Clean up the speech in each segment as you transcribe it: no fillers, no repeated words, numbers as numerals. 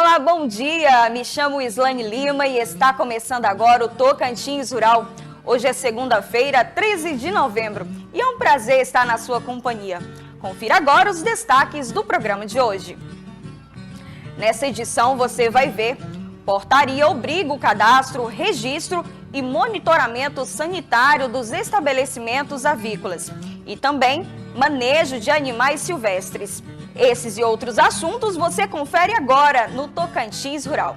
Olá, bom dia! Me chamo Islane Lima e está começando agora o Tocantins Rural. Hoje é segunda-feira, 13 de novembro, e é um prazer estar na sua companhia. Confira agora os destaques do programa de hoje. Nessa edição você vai ver: portaria obriga o cadastro, registro e monitoramento sanitário dos estabelecimentos avícolas e também manejo de animais silvestres. Esses e outros assuntos você confere agora no Tocantins Rural.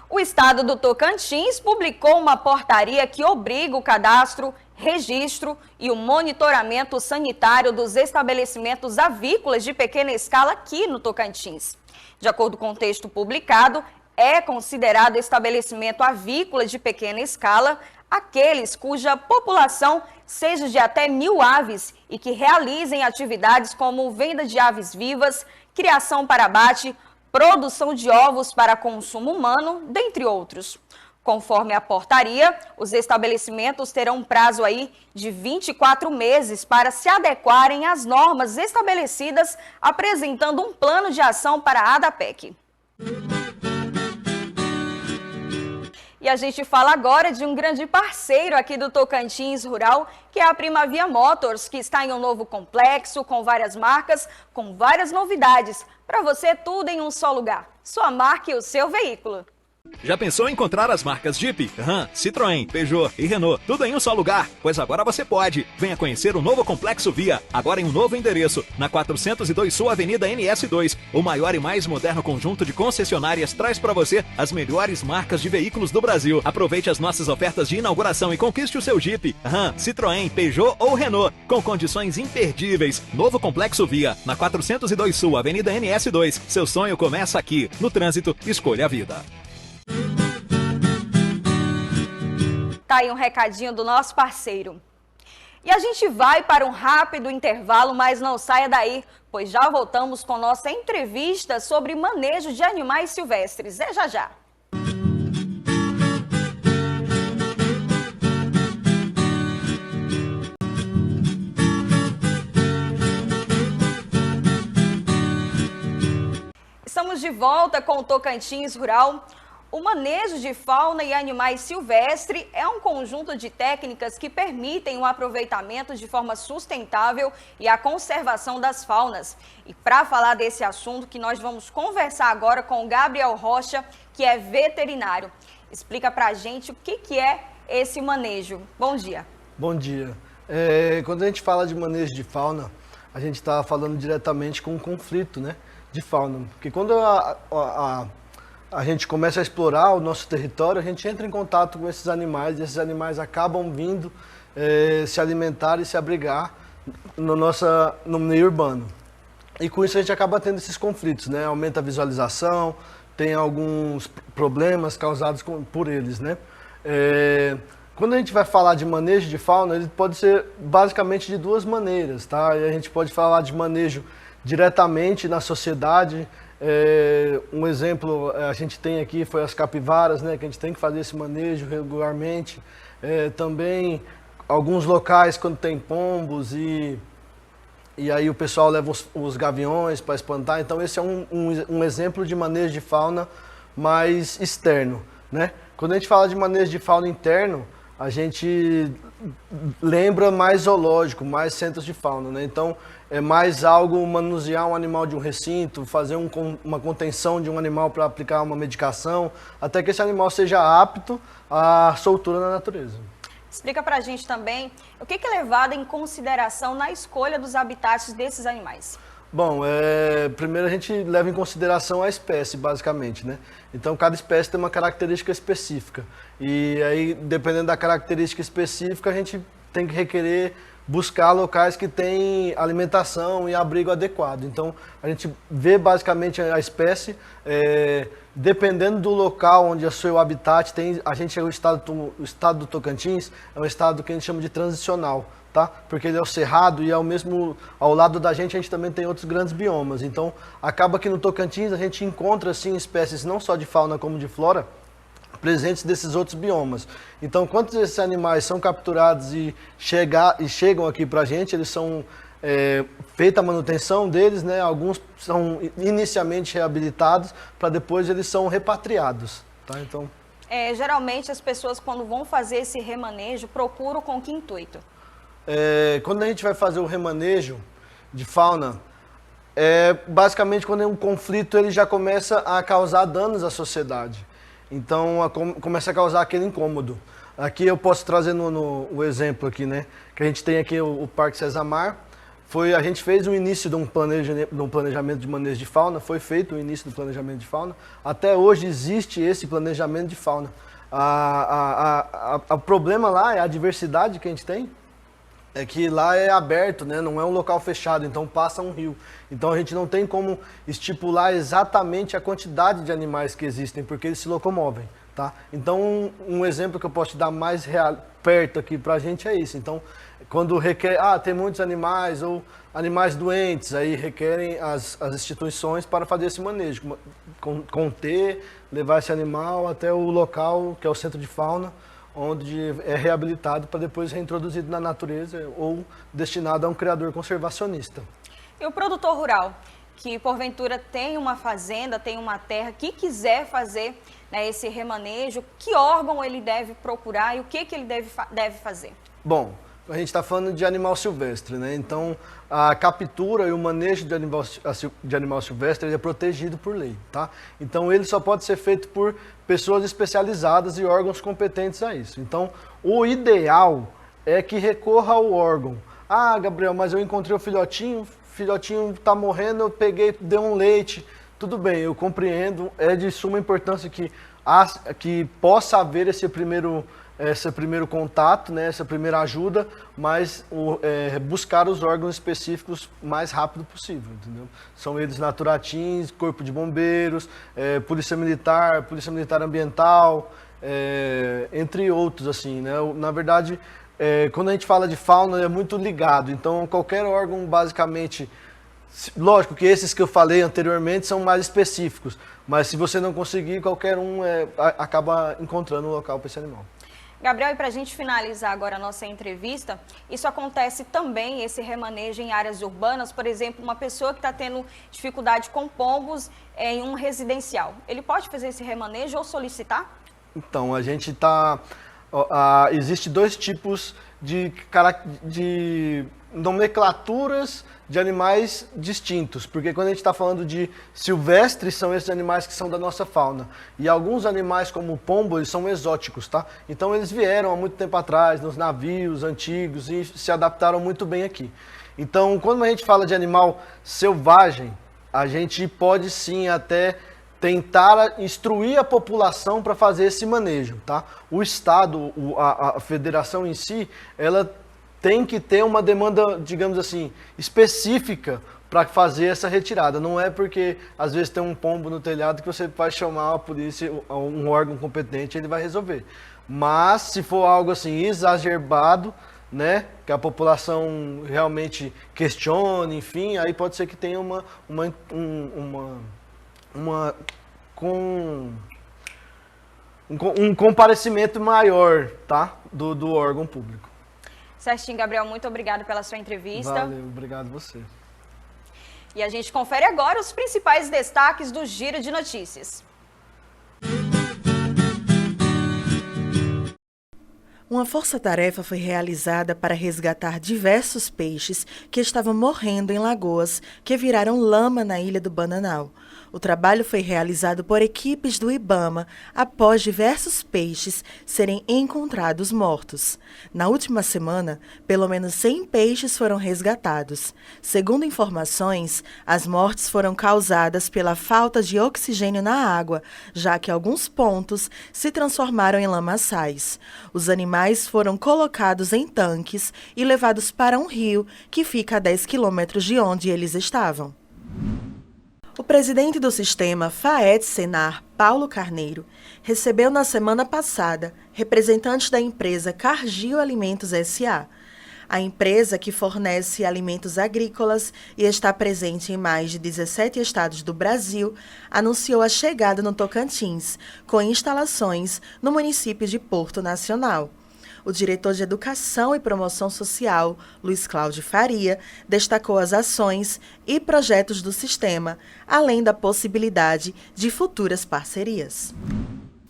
O estado do Tocantins publicou uma portaria que obriga o cadastro, registro e o monitoramento sanitário dos estabelecimentos avícolas de pequena escala aqui no Tocantins. De acordo com o texto publicado, é considerado estabelecimento avícola de pequena escala aqueles cuja população seja de até 1.000 aves e que realizem atividades como venda de aves vivas, criação para abate, produção de ovos para consumo humano, dentre outros. Conforme a portaria, os estabelecimentos terão um prazo aí de 24 meses para se adequarem às normas estabelecidas, apresentando um plano de ação para a ADAPEC. E a gente fala agora de um grande parceiro aqui do Tocantins Rural, que é a Primavia Motors, que está em um novo complexo, com várias marcas, com várias novidades. Para você, tudo em um só lugar. Sua marca e o seu veículo. Já pensou em encontrar as marcas Jeep, Ram, Citroën, Peugeot e Renault, tudo em um só lugar? Pois agora você pode. Venha conhecer o novo Complexo Via, agora em um novo endereço, na 402 Sul, Avenida NS2. O maior e mais moderno conjunto de concessionárias traz para você as melhores marcas de veículos do Brasil. Aproveite as nossas ofertas de inauguração e conquiste o seu Jeep, Ram, Citroën, Peugeot ou Renault, com condições imperdíveis. Novo Complexo Via, na 402 Sul, Avenida NS2. Seu sonho começa aqui. No trânsito, escolha a vida. Tá aí um recadinho do nosso parceiro. E a gente vai para um rápido intervalo, mas não saia daí, pois já voltamos com nossa entrevista sobre manejo de animais silvestres. É já já. Estamos de volta com o Tocantins Rural. O manejo de fauna e animais silvestres é um conjunto de técnicas que permitem o aproveitamento de forma sustentável e a conservação das faunas. E para falar desse assunto que nós vamos conversar agora com o Gabriel Rocha, que é veterinário. Explica para a gente o que é esse manejo. Bom dia. Bom dia. Quando a gente fala de manejo de fauna, a gente está falando diretamente com um conflito, né, de fauna. Porque quando a gente começa a explorar o nosso território, a gente entra em contato com esses animais e esses animais acabam vindo se alimentar e se abrigar no meio urbano. E com isso a gente acaba tendo esses conflitos, né? Aumenta a visualização, tem alguns problemas causados por eles, né? Quando a gente vai falar de manejo de fauna, ele pode ser basicamente de duas maneiras, tá? E a gente pode falar de manejo diretamente na sociedade. Um exemplo a gente tem aqui foi as capivaras, né, que a gente tem que fazer esse manejo regularmente. Também alguns locais quando tem pombos e aí o pessoal leva os gaviões para espantar. Então esse é um exemplo de manejo de fauna mais externo, né? Quando a gente fala de manejo de fauna interno, a gente lembra mais zoológico, mais centros de fauna, né? Então é mais algo manusear um animal de um recinto, fazer uma contenção de um animal para aplicar uma medicação, até que esse animal seja apto à soltura na natureza. Explica para a gente também o que é levado em consideração na escolha dos habitats desses animais. Bom, primeiro a gente leva em consideração a espécie, basicamente, né? Então, cada espécie tem uma característica específica. E aí, dependendo da característica específica, a gente tem que requerer buscar locais que têm alimentação e abrigo adequado. Então, a gente vê basicamente a espécie, dependendo do local onde é o seu habitat, o estado do Tocantins é um estado que a gente chama de transicional, tá? Porque ele é o cerrado e ao lado da gente a gente também tem outros grandes biomas. Então, acaba que no Tocantins a gente encontra, assim, espécies não só de fauna como de flora, presentes desses outros biomas. Então, quando esses animais são capturados e chegam aqui para a gente, eles são feita a manutenção deles, né? Alguns são inicialmente reabilitados, para depois eles são repatriados. Tá? Então, geralmente as pessoas, quando vão fazer esse remanejo, procuram com que intuito? Quando a gente vai fazer o remanejo de fauna, basicamente quando é um conflito ele já começa a causar danos à sociedade. Então, começa a causar aquele incômodo. Aqui eu posso trazer o exemplo aqui, né? Que a gente tem aqui o Parque Cesar. A gente fez o início de um planejamento de manejo de fauna, foi feito o início do planejamento de fauna. Até hoje existe esse planejamento de fauna. O problema lá é a diversidade que a gente tem. É que lá é aberto, né? Não é um local fechado, então passa um rio. Então a gente não tem como estipular exatamente a quantidade de animais que existem, porque eles se locomovem, tá? Então um exemplo que eu posso te dar mais perto aqui pra gente é isso. Então quando requer, tem muitos animais ou animais doentes, aí requerem as instituições para fazer esse manejo, conter, levar esse animal até o local que é o centro de fauna, onde é reabilitado para depois reintroduzido na natureza ou destinado a um criador conservacionista. E o produtor rural, que porventura tem uma fazenda, tem uma terra, que quiser fazer, né, esse remanejo, que órgão ele deve procurar e o que ele deve fazer? Bom, a gente está falando de animal silvestre, né? Então a captura e o manejo de animal silvestre ele é protegido por lei, tá? Então ele só pode ser feito por pessoas especializadas e órgãos competentes a isso. Então o ideal é que recorra ao órgão. Gabriel, mas eu encontrei o filhotinho está morrendo, eu peguei, dei um leite. Tudo bem, eu compreendo, é de suma importância que possa haver esse primeiro contato, né, essa primeira ajuda, mas buscar os órgãos específicos o mais rápido possível, entendeu? São eles Naturatins, Corpo de Bombeiros, Polícia Militar Ambiental, entre outros, assim, né? Na verdade, quando a gente fala de fauna, é muito ligado, então qualquer órgão, basicamente, lógico que esses que eu falei anteriormente são mais específicos, mas se você não conseguir, qualquer um acaba encontrando um local para esse animal. Gabriel, e para a gente finalizar agora a nossa entrevista, isso acontece também, esse remanejo em áreas urbanas, por exemplo, uma pessoa que está tendo dificuldade com pombos em um residencial, ele pode fazer esse remanejo ou solicitar? Então, a gente existe dois tipos de nomenclaturas de animais distintos, porque quando a gente está falando de silvestres, são esses animais que são da nossa fauna, e alguns animais como o pombo, eles são exóticos, tá? Então eles vieram há muito tempo atrás, nos navios antigos, e se adaptaram muito bem aqui. Então, quando a gente fala de animal selvagem, a gente pode sim até tentar instruir a população para fazer esse manejo, tá? O Estado, a federação em si, ela tem que ter uma demanda, digamos assim, específica para fazer essa retirada. Não é porque às vezes tem um pombo no telhado que você vai chamar a polícia, um órgão competente, ele vai resolver. Mas se for algo assim exagerado, né, que a população realmente questione, enfim, aí pode ser que tenha um comparecimento maior, tá, do órgão público. Certinho, Gabriel, muito obrigado pela sua entrevista. Valeu, obrigado você. E a gente confere agora os principais destaques do Giro de Notícias. Uma força-tarefa foi realizada para resgatar diversos peixes que estavam morrendo em lagoas que viraram lama na Ilha do Bananal. O trabalho foi realizado por equipes do IBAMA após diversos peixes serem encontrados mortos. Na última semana, pelo menos 100 peixes foram resgatados. Segundo informações, as mortes foram causadas pela falta de oxigênio na água, já que alguns pontos se transformaram em lamaçais. Os animais foram colocados em tanques e levados para um rio que fica a 10 quilômetros de onde eles estavam. O presidente do sistema FAET-Senar, Paulo Carneiro, recebeu na semana passada representantes da empresa Cargill Alimentos S.A., a empresa que fornece alimentos agrícolas e está presente em mais de 17 estados do Brasil, anunciou a chegada no Tocantins, com instalações no município de Porto Nacional. O diretor de Educação e Promoção Social, Luiz Cláudio Faria, destacou as ações e projetos do sistema, além da possibilidade de futuras parcerias.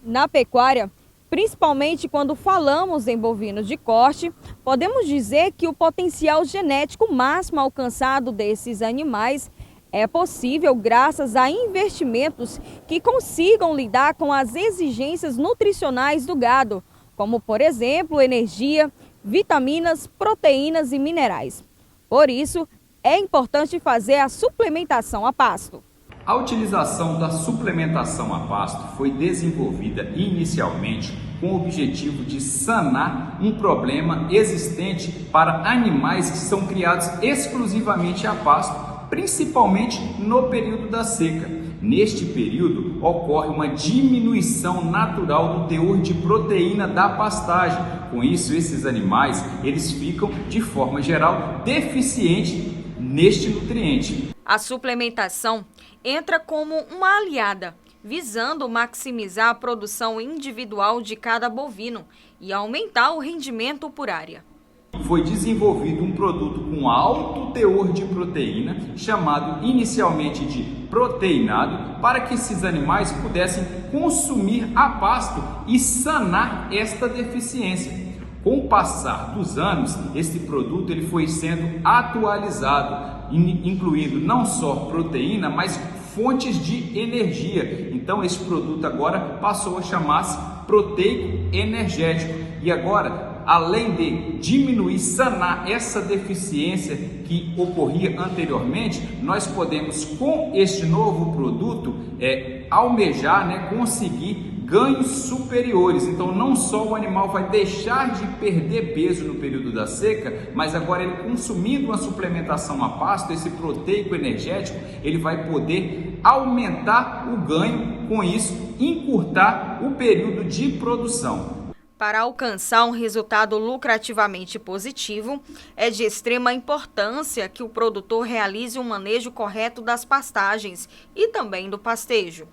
Na pecuária, principalmente quando falamos em bovinos de corte, podemos dizer que o potencial genético máximo alcançado desses animais é possível graças a investimentos que consigam lidar com as exigências nutricionais do gado, como, por exemplo, energia, vitaminas, proteínas e minerais. Por isso, é importante fazer a suplementação a pasto. A utilização da suplementação a pasto foi desenvolvida inicialmente com o objetivo de sanar um problema existente para animais que são criados exclusivamente a pasto, principalmente no período da seca. Neste período, ocorre uma diminuição natural do teor de proteína da pastagem. Com isso, esses animais eles ficam, de forma geral, deficientes neste nutriente. A suplementação entra como uma aliada, visando maximizar a produção individual de cada bovino e aumentar o rendimento por área. Foi desenvolvido um produto com alto teor de proteína, chamado inicialmente de proteinado, para que esses animais pudessem consumir a pasto e sanar esta deficiência. Com o passar dos anos, esse produto ele foi sendo atualizado, incluindo não só proteína, mas fontes de energia. Então esse produto agora passou a chamar-se proteico energético. E agora, além de diminuir, sanar essa deficiência que ocorria anteriormente, nós podemos, com este novo produto, almejar, conseguir ganhos superiores. Então não só o animal vai deixar de perder peso no período da seca, mas agora ele consumindo uma suplementação a pasto, esse proteico energético, ele vai poder aumentar o ganho, com isso encurtar o período de produção. Para alcançar um resultado lucrativamente positivo, é de extrema importância que o produtor realize um manejo correto das pastagens e também do pastejo.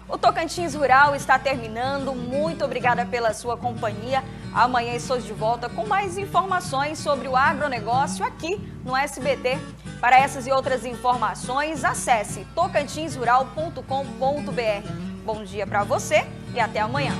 O Tocantins Rural está terminando. Muito obrigada pela sua companhia. Amanhã estou de volta com mais informações sobre o agronegócio aqui no SBT. Para essas e outras informações, acesse tocantinsrural.com.br. Bom dia para você e até amanhã.